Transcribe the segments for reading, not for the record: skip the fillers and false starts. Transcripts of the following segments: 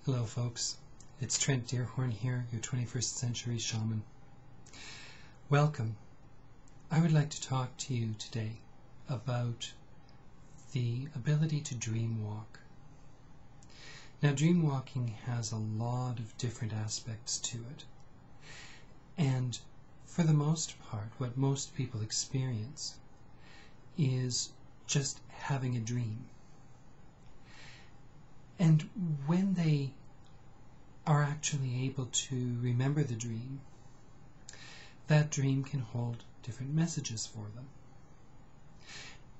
Hello folks, it's Trent Dearhorn here, your 21st century shaman. Welcome. I would like to talk to you today about the ability to dream walk. Now, dream walking has a lot of different aspects to it, and for the most part, what most people experience is just having a dream. And when they are actually able to remember the dream, that dream can hold different messages for them.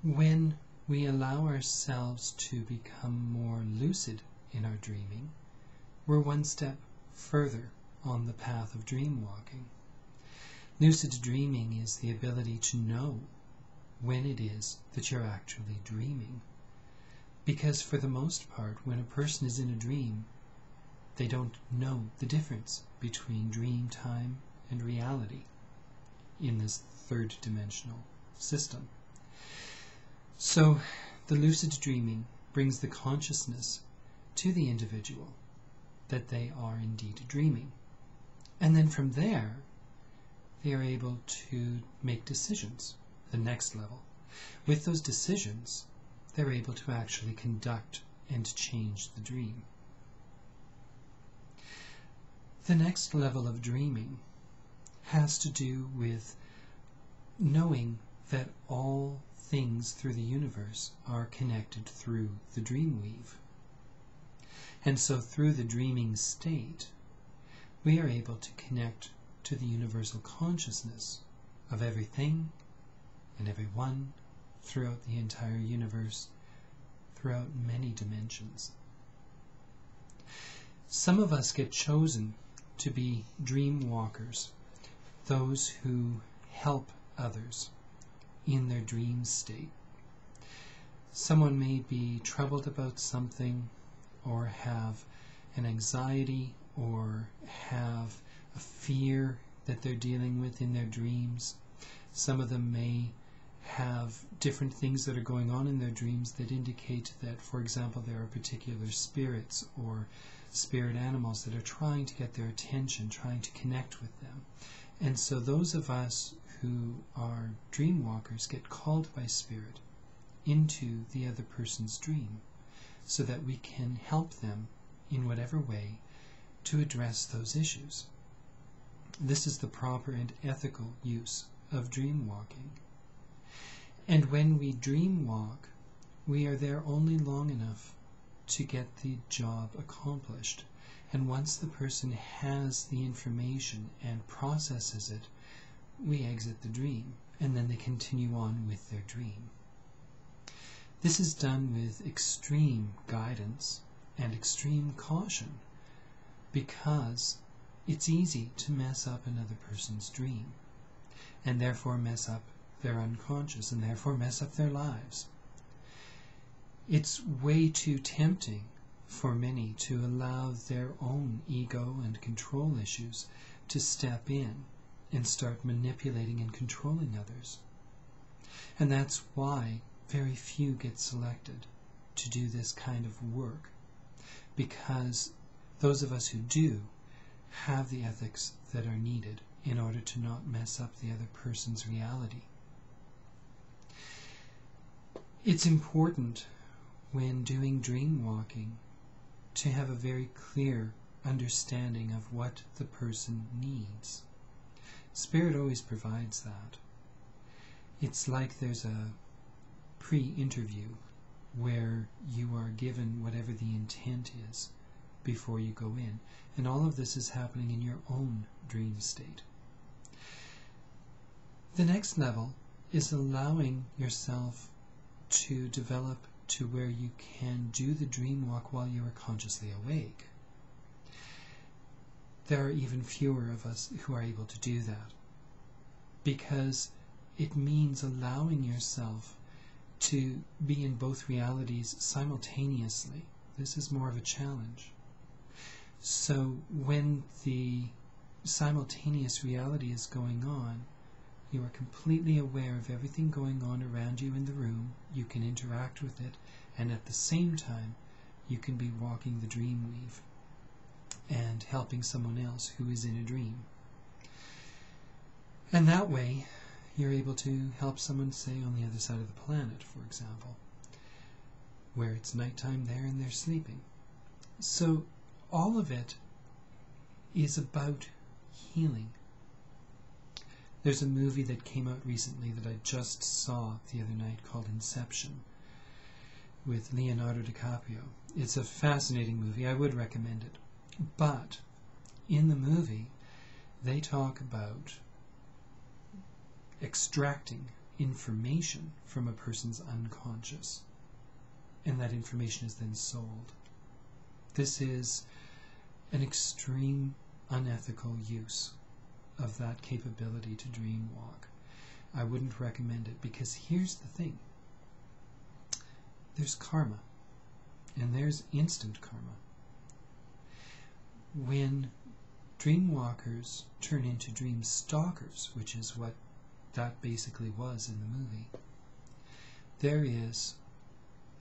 When we allow ourselves to become more lucid in our dreaming, we're one step further on the path of dream walking. Lucid dreaming is the ability to know when it is that you're actually dreaming. Because for the most part, when a person is in a dream, they don't know the difference between dream time and reality in this third dimensional system. So the lucid dreaming brings the consciousness to the individual that they are indeed dreaming. And then from there, they are able to make decisions, the next level. With those decisions, they're able to actually conduct and change the dream. The next level of dreaming has to do with knowing that all things through the universe are connected through the dream weave. And so through the dreaming state, we are able to connect to the universal consciousness of everything and everyone throughout the entire universe, throughout many dimensions. Some of us get chosen to be dream walkers, those who help others in their dream state. Someone may be troubled about something, or have an anxiety, or have a fear that they're dealing with in their dreams. Some of them may have different things that are going on in their dreams that indicate that, for example, there are particular spirits or spirit animals that are trying to get their attention, trying to connect with them. And so those of us who are dream walkers get called by spirit into the other person's dream so that we can help them in whatever way to address those issues. This is the proper and ethical use of dream walking. And when we dream walk, we are there only long enough to get the job accomplished. And once the person has the information and processes it, we exit the dream, and then they continue on with their dream. This is done with extreme guidance and extreme caution, because it's easy to mess up another person's dream, and therefore mess up their unconscious, and therefore mess up their lives. It's way too tempting for many to allow their own ego and control issues to step in and start manipulating and controlling others. And that's why very few get selected to do this kind of work, because those of us who do have the ethics that are needed in order to not mess up the other person's reality. It's important when doing dream walking to have a very clear understanding of what the person needs. Spirit always provides that. It's like there's a pre-interview where you are given whatever the intent is before you go in. And all of this is happening in your own dream state. The next level is allowing yourself to develop to where you can do the dream walk while you are consciously awake. There are even fewer of us who are able to do that, because it means allowing yourself to be in both realities simultaneously. This is more of a challenge. So when the simultaneous reality is going on, you are completely aware of everything going on around you in the room. You can interact with it, and at the same time, you can be walking the dream weave and helping someone else who is in a dream. And that way, you're able to help someone, say, on the other side of the planet, for example, where it's nighttime there and they're sleeping. So all of it is about healing. There's a movie that came out recently that I just saw the other night called Inception with Leonardo DiCaprio. It's a fascinating movie. I would recommend it. But in the movie, they talk about extracting information from a person's unconscious, and that information is then sold. This is an extreme unethical use of that capability to dream walk. I wouldn't recommend it, because here's the thing. There's karma, and there's instant karma. When dream walkers turn into dream stalkers, which is what that basically was in the movie, there is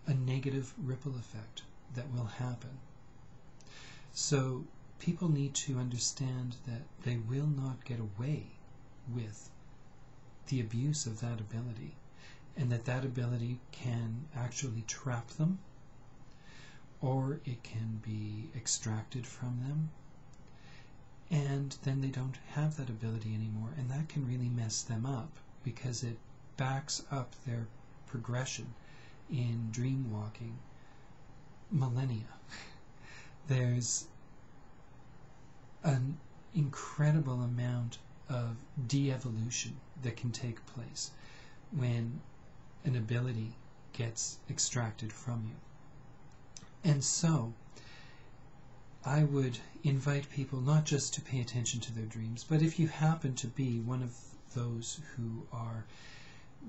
a negative ripple effect that will happen. So people need to understand that they will not get away with the abuse of that ability, and that ability can actually trap them, or it can be extracted from them, and then they don't have that ability anymore, and that can really mess them up, because it backs up their progression in dream walking millennia. There's an incredible amount of de-evolution that can take place when an ability gets extracted from you. And so I would invite people not just to pay attention to their dreams, but if you happen to be one of those who are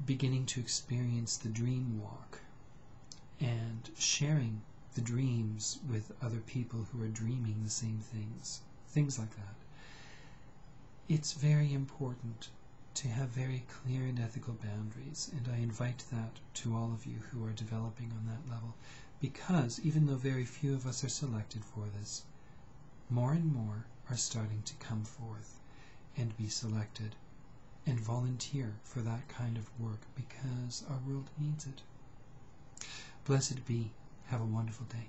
beginning to experience the dream walk and sharing the dreams with other people who are dreaming the same things like that, it's very important to have very clear and ethical boundaries, and I invite that to all of you who are developing on that level, because even though very few of us are selected for this, more and more are starting to come forth and be selected and volunteer for that kind of work, because our world needs it. Blessed be. Have a wonderful day.